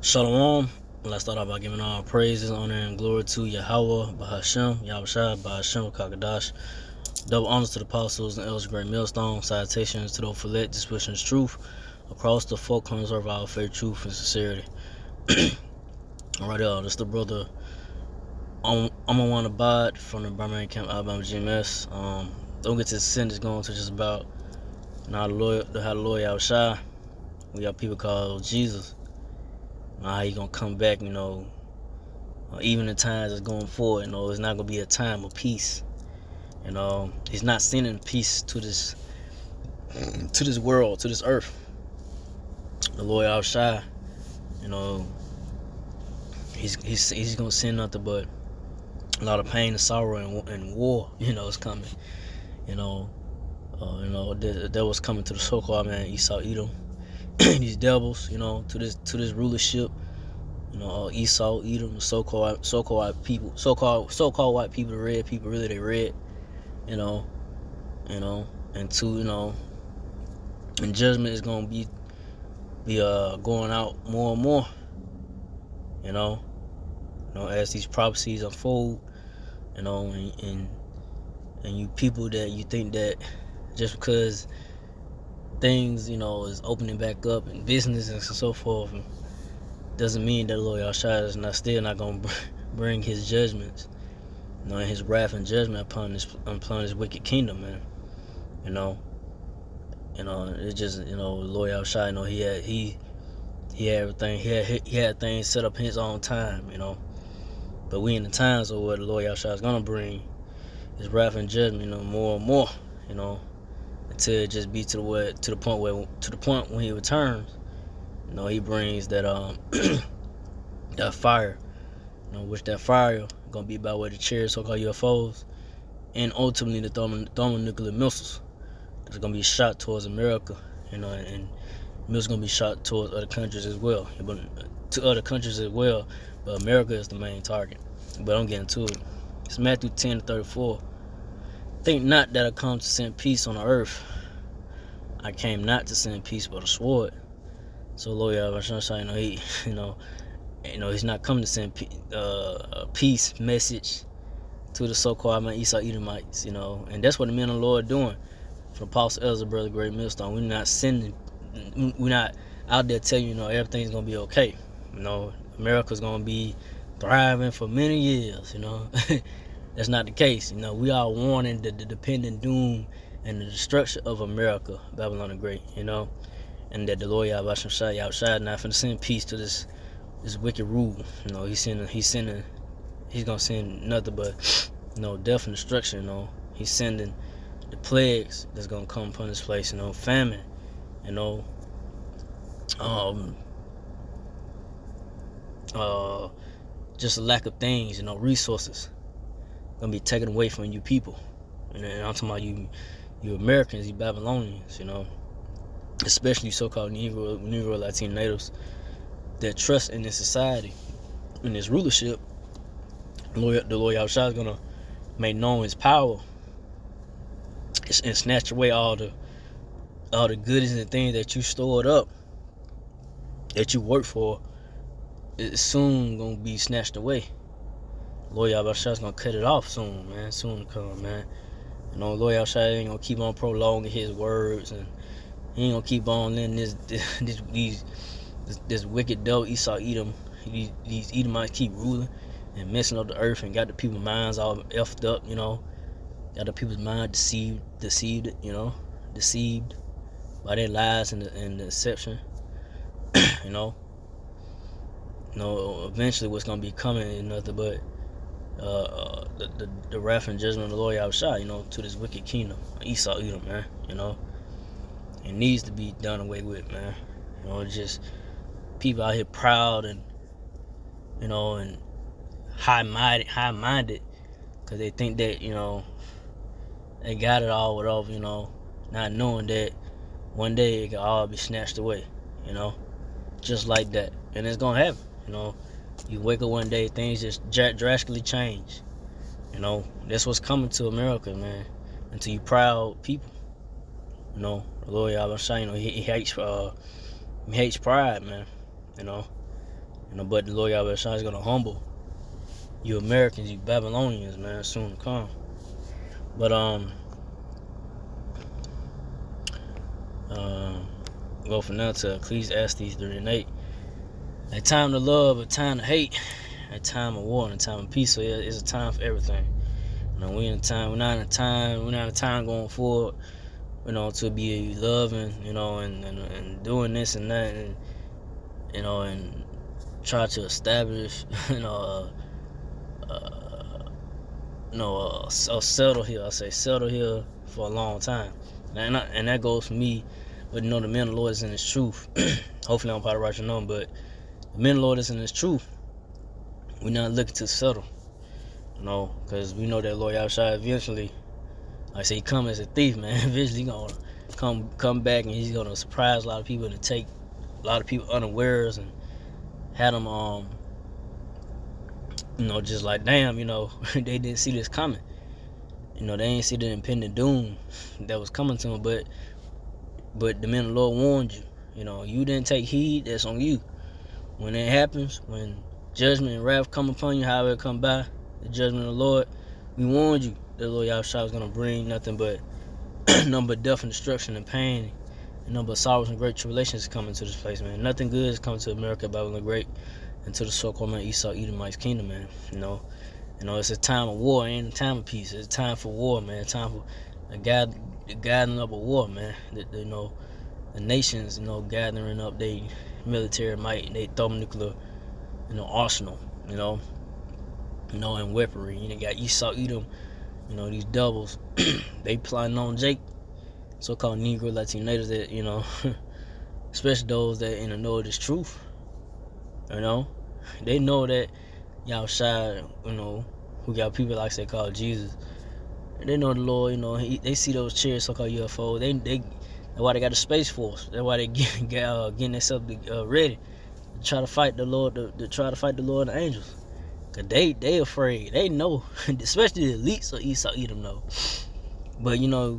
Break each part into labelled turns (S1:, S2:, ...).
S1: Shalom. Let's start off by giving all praises, honor, and glory to Yahweh, Bahashem, Yahushua, Bahashem, Kakadash. Double honors to the apostles and elders of Great Millstone. Salutations to those for let dispersions truth across the four corners of our faith, truth, and sincerity. Alright, this the brother I'm on one abide from the Birmingham Camp, Alabama GMS. Don't get to the sentence going to just about how the Lord Yahushua. We got people called Jesus. How he gonna come back, even in times that's going forward, it's not gonna be a time of peace. He's not sending peace to this world, to this earth. The Lord Yahushua, he's gonna send nothing but a lot of pain and sorrow and war. Is coming. That was coming to the so-called man Esau, Edom. These devils, to this rulership. Esau, Edom, so-called people, so-called white people, the red people, really they red, and two, and judgment is gonna be going out more and more, as these prophecies unfold, and you people that you think that just because things, is opening back up and business and so forth, doesn't mean that the Lord Yahushua is still not going to bring his judgments, and his wrath and judgment upon his wicked kingdom, man. It's just, the Lord Yahushua, he had everything, he had things set up in his own time, but we in the times of where the Lord Yahushua is going to bring his wrath and judgment, more and more, until it just be to the point when he returns. He brings that that fire, which that fire gonna be by way of the chariots, so-called UFOs, and ultimately the thermonuclear missiles that's gonna be shot towards America, and missiles gonna be shot towards other countries as well, but America is the main target. But I'm getting to it. It's Matthew 10:34. Think not that I come to send peace on the earth. I came not to send peace but a sword. So Lord Yahushua, he's not coming to send a peace message to the so-called Esau Edomites, and that's what the men of the Lord are doing. For Apostle Ezra, brother, Great Millstone, we're not out there telling you, everything's gonna be okay. America's gonna be thriving for many years. That's not the case. We are warning the dependent doom and the destruction of America, Babylon the Great. And that the Lord Yahushua is not finna send peace to this wicked rule. He's gonna send nothing but death and destruction. He's sending the plagues that's gonna come upon this place. Famine. Just a lack of things. Resources gonna be taken away from you people. And I'm talking about you Americans, you Babylonians. Especially so-called Negro Latino natives that trust in this society, in this rulership. The Lord Yahushua is gonna make known his power and snatch away all the goodies and things that you stored up, that you work for. It's soon gonna be snatched away. Lord Yahushua is gonna cut it off soon, man. Soon to come, man. Lord Yahushua ain't gonna keep on prolonging his words, and he ain't gonna keep on letting this wicked devil Esau Edom, these Edomites keep ruling and messing up the earth and got the people's minds all effed up, got the people's mind deceived, deceived by their lies and the deception. Eventually what's gonna be coming is nothing but the wrath and judgment of the Lord Yahushua, to this wicked kingdom, Esau Edom, man. It needs to be done away with, man. Just people out here proud and and high-minded, because they think that they got it all, whatever. Not knowing that one day it can all be snatched away, just like that, and it's gonna happen. You wake up one day, things just drastically change. That's what's coming to America, man. And to you proud people. The Lord Yahushua, he hates pride, man. But the Lord Yahweh Shai is gonna humble you Americans, you Babylonians, man, soon to come. But go from now to Ecclesiastes 3 and 8. A time to love, a time to hate, a time of war, and a time of peace. So yeah, it's a time for everything. We're not in a time going forward, to be loving, and doing this and that, and and try to establish, settle here. I say settle here for a long time, and that goes for me. But the men of the Lord is in His truth. Hopefully, I'm probably right your number, but the men of the Lord is in His truth. We're not looking to settle, because we know that Lord Yahushua eventually, like I say, He come as a thief, man. Eventually, He gonna come back, and He's gonna surprise a lot of people and take a lot of people unawares and had them, just like, damn, they didn't see this coming. They didn't see the impending doom that was coming to them, but the men of the Lord warned you. You didn't take heed, that's on you. When it happens, when judgment and wrath come upon you, however it come by, the judgment of the Lord, we warned you that the Lord Yahushua was going to bring nothing but death and destruction and pain, and nothing but sorrows and great tribulations coming to this place, man. Nothing good is coming to America, Babylon the Great, and to the so-called man Esau Edomite's kingdom, man. It's a time of war, it ain't a time of peace. It's a time for war, man. It's time for the gathering up of war, man. The nations, gathering up their military might, they thermonuclear, arsenal, and weaponry. You got Esau Edom, these doubles. They plotting on Jake, so-called Negro Latino natives that, especially those that know this truth. They know that Yahushua, who got people like they call Jesus. They know the Lord, they see those chariots, so-called UFOs. That's why they got the Space Force. That's why they getting themselves ready to try to fight the Lord, to try to fight the Lord and the angels. Cause they afraid. They know, especially the elites of Esau Edom know. But the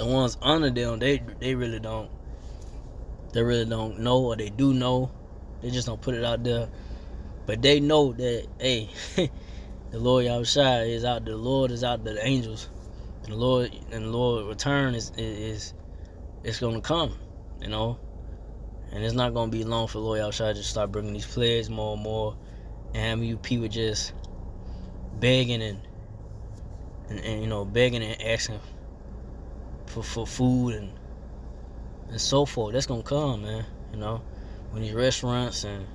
S1: ones under them, they really don't. They really don't know, or they do know. They just don't put it out there. But they know that, hey, the Lord Yahushua is out there. The Lord is out there. The angels, and the Lord return is going to come, and it's not going to be long for the Lord Yahushua to start bringing these plagues more and more, and having you people just begging and begging and asking for food and so forth. That's gonna come, man. When these restaurants and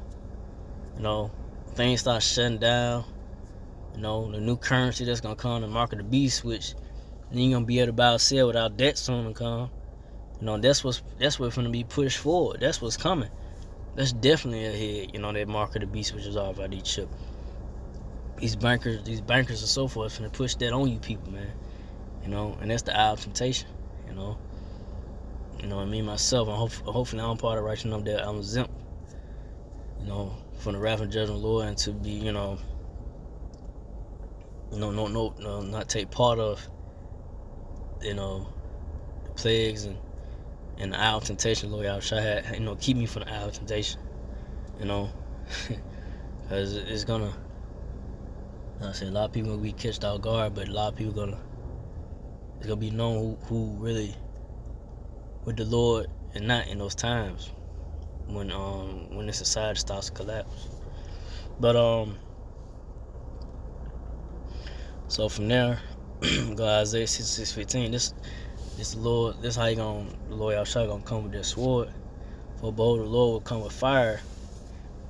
S1: things start shutting down, the new currency that's gonna come, the mark of the beast, which you ain't gonna be able to buy or sell without debt soon to come. That's what's gonna be pushed forward. That's what's coming. That's definitely ahead. That mark of the beast, which is all about each chip. These bankers and so forth, finna push that on you people, man. And that's the hour of temptation. Me myself, and hopefully I'm part of the righteous enough that I'm exempt, from the wrath and judgment of the Lord, and to be, not take part of, the plagues and the hour of temptation. Lord Yahushua had, keep me from the hour of temptation, because it's gonna. I say a lot of people gonna be catched off guard, but a lot of people it's gonna be known who really with the Lord and not in those times when the society starts to collapse. But so from there, go Isaiah 66:15. This Lord, this how the Lord Yahushua gonna come with that sword. For behold, the Lord will come with fire,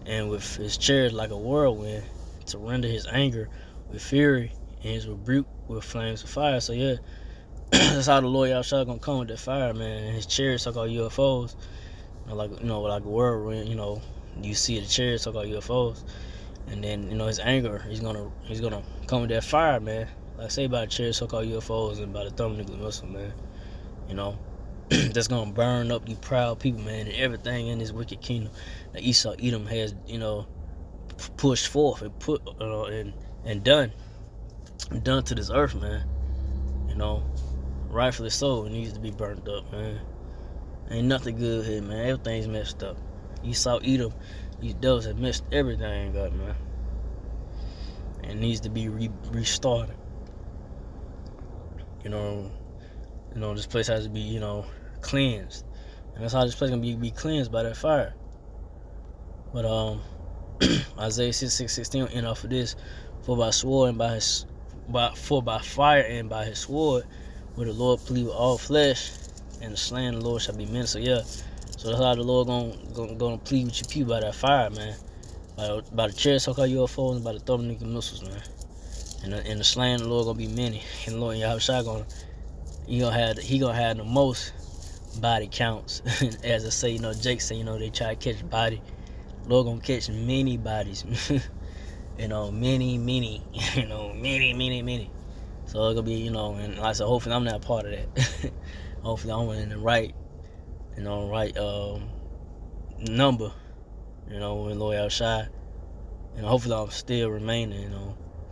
S1: and with His chariot like a whirlwind, to render His anger with fury and His rebuke with flames of fire. So yeah, that's how the Lord Yahushua gonna come with that fire, man. And His chariots are called UFOs, like a whirlwind. You see the chariots are called UFOs, and then His anger, He's gonna come with that fire, man. Like I say about the chariots so called UFOs and about the thermonuclear missile, man. That's gonna burn up you proud people, man, and everything in this wicked kingdom that Esau Edom has, pushed forth and put and done to this earth, man. Rightfully so, it needs to be burnt up, man. Ain't nothing good here, man. Everything's messed up. Esau, Edom, these devils have messed everything up, man. And needs to be restarted. You know, this place has to be, cleansed. And that's how this place gonna be cleansed, by that fire. But Isaiah 66:16 end off of this. For by sword and by fire and by his sword will the Lord plead with all flesh, and the slain of the Lord shall be many. So yeah, so that's how the Lord gonna plead with your people, by that fire, man. By the chariots, so-called UFOs, and by the thermonuclear missiles, man. And the slain of the Lord gonna be many. And the Lord Yahushua he gonna have the most body counts. As I say, Jake say, they try to catch body. Lord gonna catch many bodies. many, many, many. So it's gonna be, and like I said, hopefully I'm not part of that. Hopefully I'm in the right, number, when Lord Yahushua, and hopefully I'm still remaining,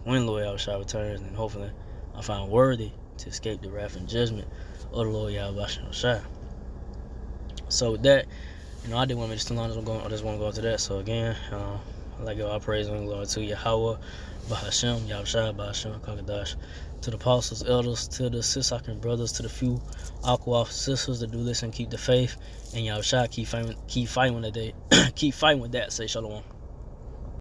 S1: when Lord Yahushua returns, and hopefully I find worthy to escape the wrath and judgment of the Lord Yahushua. So with that, I didn't want to make this too long. I just want to go into that. So again, I like all praise and glory to Yahweh, Bahashem, Yahushua, Bahashem, Kakadash, to the apostles, elders, to the Sisakan brothers, to the few Aqua sisters that do this and keep the faith, and Yahushua keep fighting with that. Keep fighting with that. Say shalom.